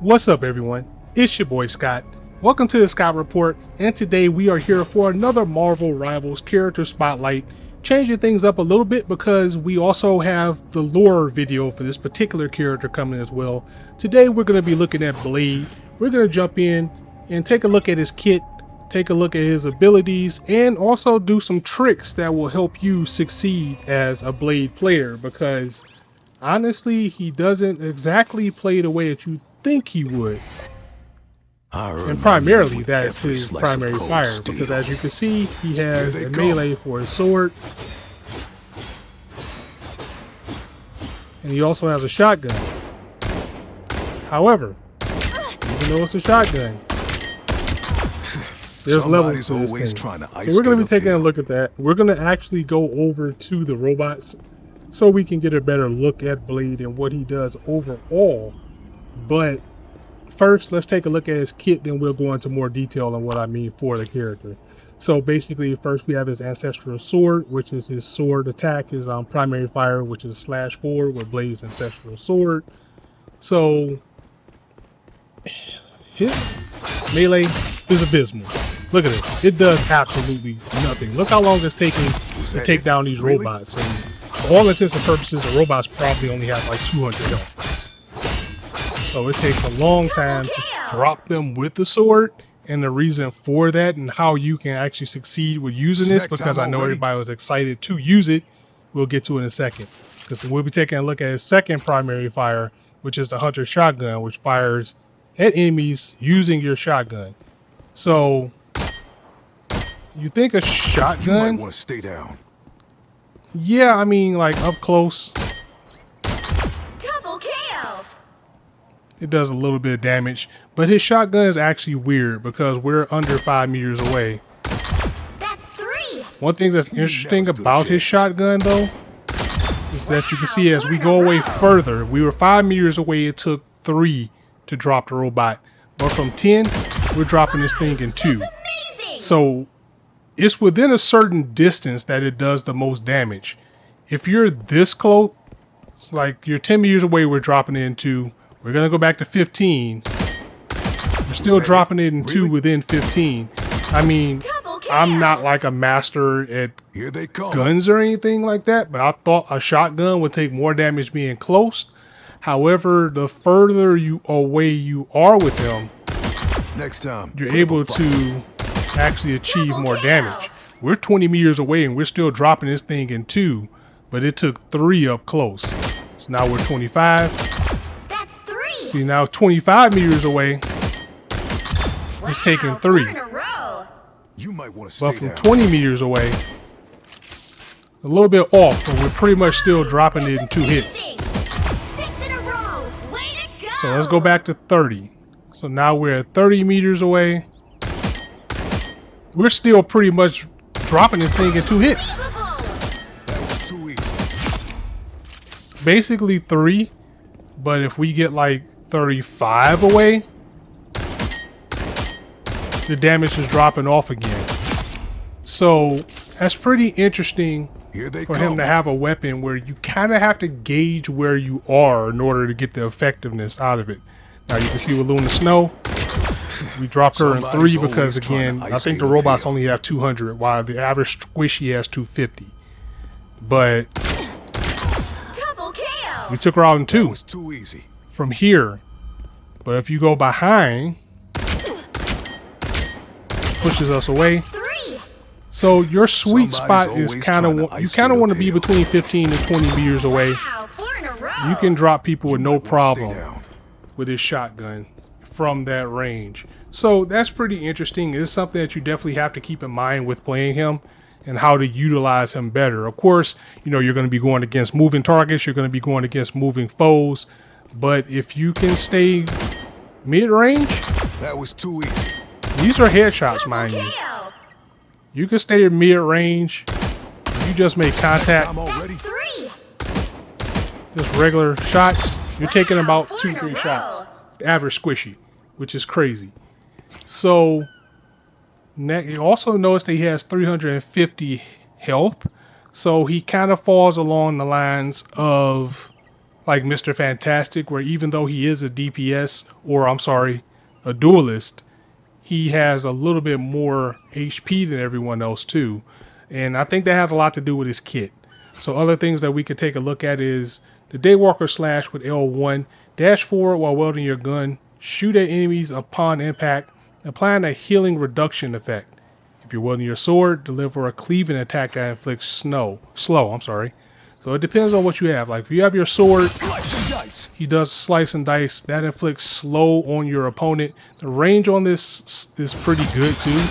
What's up, everyone? It's your boy Scott. Welcome to the Scott Report, and today we are here for another Marvel Rivals character spotlight, changing things up a little bit because we also have the lore video for this particular character coming as well. Today we're going to be looking at Blade. We're going to jump in and take a look at his kit, take a look at his abilities, and also do some tricks that will help you succeed as a Blade player, because honestly, he doesn't exactly play the way that you think he would. And primarily that's his primary fire, because as you can see, he has a melee for his sword, and he also has a shotgun. However, even though it's a shotgun, there's levels to this thing. So we're going to be taking a look at that. We're going to actually go over to the robots so we can get a better look at Blade and what he does overall. But first, let's take a look at his kit, then we'll go into more detail on what I mean for the character. So basically, first we have his Ancestral Sword, which is his sword attack, his primary fire, which is /4 with Blade's Ancestral Sword. So his melee is abysmal. Look at this. It does absolutely nothing. Look how long it's taking to take down these robots. And for all intents and purposes, the robots probably only have like 200 health. So it takes a long time to drop them with the sword. And the reason for that and how you can actually succeed with using this, because I know everybody was excited to use it, we'll get to in a second. Because we'll be taking a look at his second primary fire, which is the Hunter Shotgun, which fires at enemies using your shotgun. So you think a shotgun? You might want to stay down. Yeah, I mean, like up close, double kill. It does a little bit of damage, but his shotgun is actually weird because we're under 5 meters away. That's 3. One thing that's interesting about his shotgun, though, is that you can see as we go away further, we were 5 meters away. It took 3 to drop the robot, but from 10, we're dropping this thing in 2. So it's within a certain distance that it does the most damage. If you're this close, like you're 10 meters away, we're dropping it in 2. We're going to go back to 15. We're still dropping it in 2 within 15. I mean, I'm not like a master at guns or anything like that, but I thought a shotgun would take more damage being close. However, the further away you are with them, next time you're able to actually achieve more damage. We're 20 meters away and we're still dropping this thing in 2, but it took 3 up close. So now we're 25. That's 3. See, now 25 meters away, it's taking 3. You might want to stay but from down. 20 meters away, a little bit off, but we're pretty much still dropping it in 2 hits. 6 in a row. Way to go. So let's go back to 30. So now we're at 30 meters away. We're still pretty much dropping this thing in 2 hits. That was too easy. Basically 3, but if we get like 35 away, the damage is dropping off again. So that's pretty interesting for him to have a weapon where you kind of have to gauge where you are in order to get the effectiveness out of it. Now you can see with Luna Snow, we dropped her in 3 because, again, I think the robots only have 200, while the average squishy has 250. But we took her out in 2 from here. But if you go behind, pushes us away. So your sweet spot is kind of, you kind of want to be between 15 and 20 meters away. You can drop people with no problem with his shotgun from that range. So that's pretty interesting. It's something that you definitely have to keep in mind with playing him and how to utilize him better. Of course, you know, you're going to be going against moving targets, you're going to be going against moving foes, but if you can stay mid-range, that was too easy. These are headshots, mind you. You can stay at mid-range. You just make contact. Just regular shots. You're taking about 2-3 shots. The average squishy, which is crazy. So you also notice that he has 350 health. So he kind of falls along the lines of like Mr. Fantastic, where even though he is a DPS, or I'm sorry, a duelist, he has a little bit more HP than everyone else too. And I think that has a lot to do with his kit. So other things that we could take a look at is the Daywalker Slash with L1, dash forward while wielding your gun, shoot at enemies upon impact, applying a healing reduction effect. If you're wielding your sword, deliver a cleaving attack that inflicts slow. So it depends on what you have. Like if you have your sword, he does slice and dice. That inflicts slow on your opponent. The range on this is pretty good too.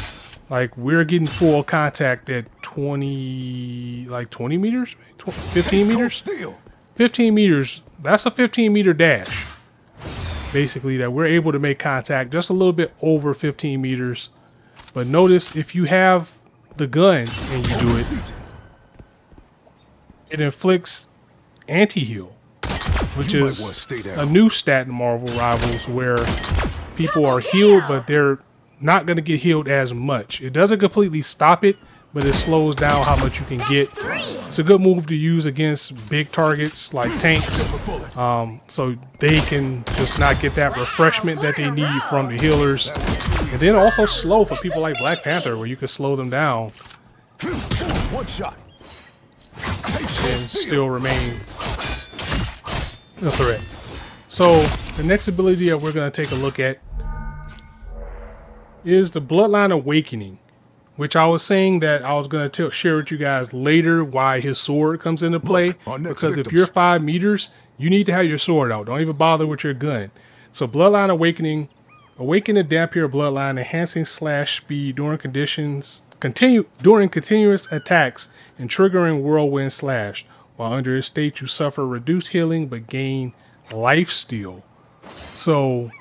Like we're getting full contact at 20 meters, 15 meters, 15 meters. That's a 15-meter dash. Basically, that we're able to make contact just a little bit over 15 meters. But notice if you have the gun and you do it, it inflicts anti-heal, which is a new stat in Marvel Rivals where people are healed, but they're not going to get healed as much. It doesn't completely stop it, but it slows down how much you can get. It's a good move to use against big targets like tanks, so they can just not get that refreshment that they need from the healers. And then also slow for people like Black Panther, where you can slow them down One shot. and still remain a threat. So the next ability that we're going to take a look at is the Bloodline Awakening, which I was saying that I was going to share with you guys later why his sword comes into play. Because if you're 5 meters, you need to have your sword out. Don't even bother with your gun. So Bloodline Awakening, awaken the Dhampir bloodline, enhancing slash speed during continuous attacks and triggering whirlwind slash. While under his state, you suffer reduced healing but gain life steal. So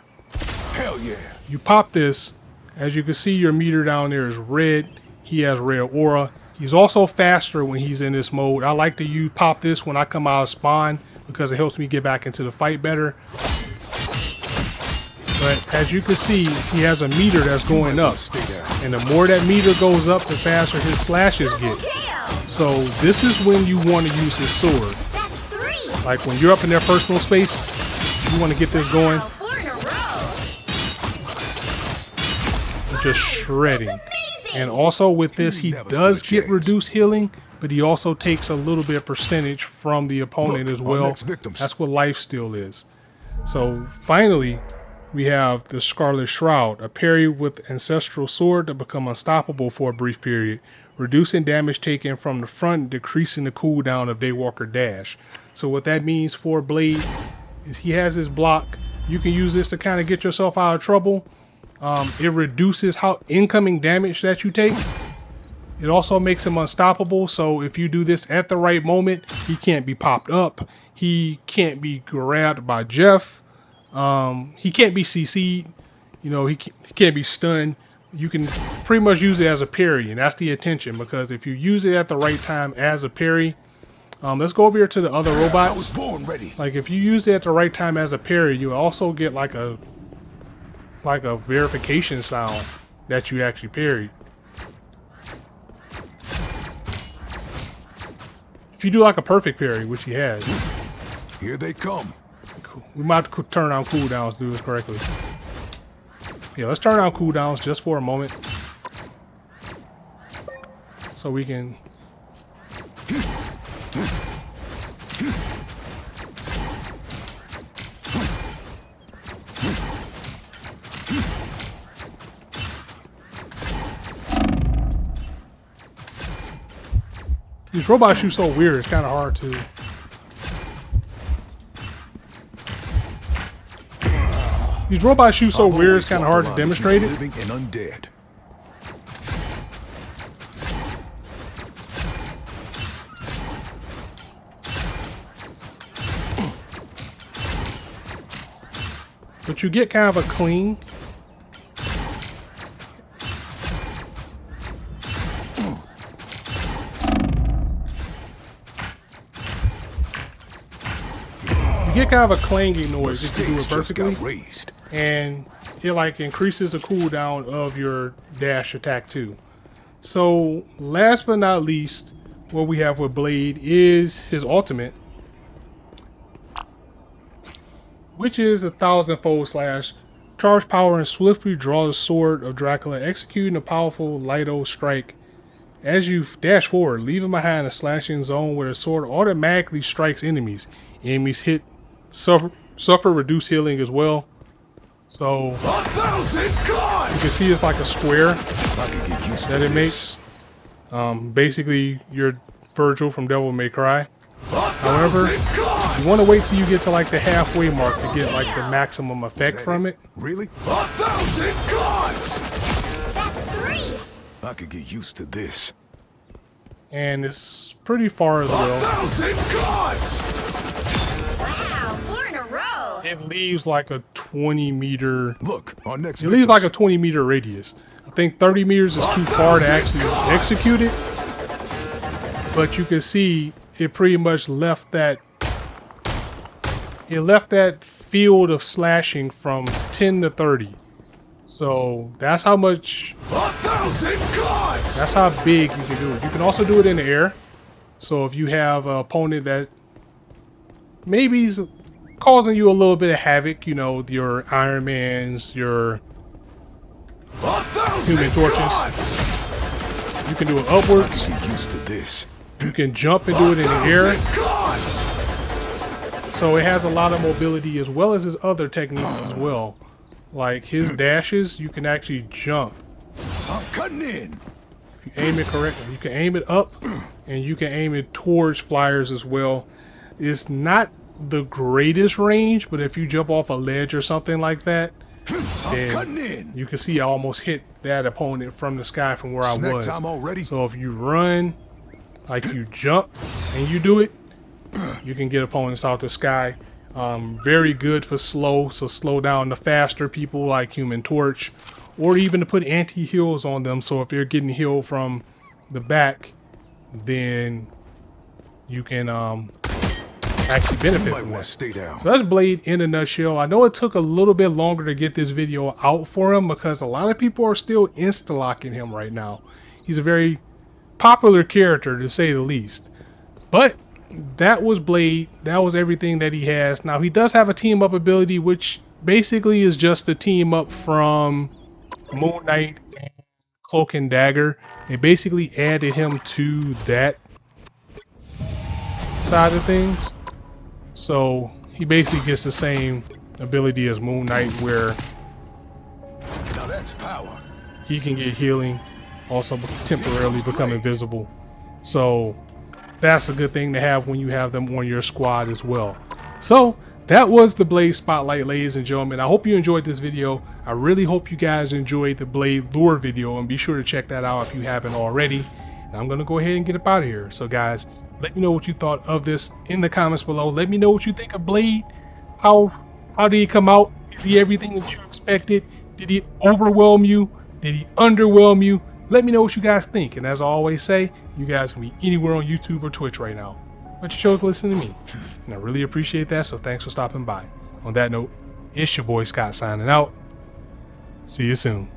Hell yeah. you pop this. As you can see, your meter down there is red. He has red aura. He's also faster when he's in this mode. I like to pop this when I come out of spawn because it helps me get back into the fight better. But as you can see, he has a meter that's going up. And the more that meter goes up, the faster his slashes get. So this is when you want to use his sword. Like when you're up in their personal space, you want to get this going. Just shredding. And also with this, he does get reduced healing, but he also takes a little bit of percentage from the opponent as well. That's what life steal is. So finally, we have the Scarlet Shroud, a parry with ancestral sword to become unstoppable for a brief period, reducing damage taken from the front, decreasing the cooldown of Daywalker dash. So what that means for Blade is he has his block. You can use this to kind of get yourself out of trouble. It reduces how incoming damage that you take. It also makes him unstoppable. So if you do this at the right moment, he can't be popped up. He can't be grabbed by Jeff. He can't be CC'd. You know, he can't be stunned. You can pretty much use it as a parry, and that's the intention, because if you use it at the right time as a parry, let's go over here to the other robots. Like if you use it at the right time as a parry, you also get like a verification sound that you actually parried. If you do like a perfect parry, which he has. Here they come. Cool. We might have to turn down cooldowns to do this correctly. Yeah, let's turn down cooldowns just for a moment. So we can... These robots shoot so weird, it's kind of hard to... These robots shoot so weird, it's kind of hard to demonstrate it. Living and undead. But you get kind of a clean. You get kind of a clanging noise if you do it perfectly. And it like increases the cooldown of your dash attack too. So last but not least, what we have with Blade is his ultimate. which is 1,000-fold slash. Charge power and swiftly draw the sword of Dracula, executing a powerful Lido strike. As you dash forward, leaving behind a slashing zone where the sword automatically strikes enemies. Enemies hit suffer reduced healing as well. So you can see it's like a square that it makes. Basically, you're Virgil from Devil May Cry. However, you want to wait till you get to like the halfway mark to get like the maximum effect from it. Really? 1,000 gods! That's 3. I could get used to this. And it's pretty far as well. 1,000 gods! Wow, 4 in a row. It leaves like a 20-meter. Look, our next It leaves like a victims. 20-meter radius. I think 30 meters is too far to actually execute it. But you can see it pretty much left that. It left that field of slashing from 10 to 30. So that's how much. 1,000 gods! That's how big you can do it. You can also do it in the air. So if you have an opponent that maybe is causing you a little bit of havoc, you know, your Iron Mans, your 1,000 Human Torches. gods! You can do it upwards. Get used to this. You can jump and do it in the air. 1,000 gods! So it has a lot of mobility as well as his other techniques as well. Like his dashes, you can actually jump. I'm cutting in. If you aim it correctly, you can aim it up and you can aim it towards flyers as well. It's not the greatest range, but if you jump off a ledge or something like that, I'm cutting in. you can see I almost hit that opponent from the sky from where I Snack was. time already? So if you run, like you jump and you do it, you can get opponents out the sky. Very good for slow, so slow down the faster people like Human Torch, or even to put anti-heals on them. So if you're getting healed from the back, then you can actually You benefit might from want that. to stay down. So that's Blade in a nutshell. I know it took a little bit longer to get this video out for him because a lot of people are still insta-locking him right now. He's a very popular character to say the least. But that was Blade. That was everything that he has. Now he does have a team up ability, which basically is just a team up from Moon Knight and Cloak and Dagger. They basically added him to that side of things. So he basically gets the same ability as Moon Knight, where Now that's power. he can get healing, also temporarily become invisible. So that's a good thing to have when you have them on your squad as well. So that was the Blade Spotlight, ladies and gentlemen. I hope you enjoyed this video. I really hope you guys enjoyed the Blade Lure video, and be sure to check that out if you haven't already. And I'm going to go ahead and get up out of here. So guys, let me know what you thought of this in the comments below. Let me know what you think of Blade. How did he come out? Is he everything that you expected? Did he overwhelm you? Did he underwhelm you? Let me know what you guys think. And as I always say, you guys can be anywhere on YouTube or Twitch right now, but you chose to listen to me, and I really appreciate that. So thanks for stopping by. On that note, it's your boy Scott signing out. See you soon.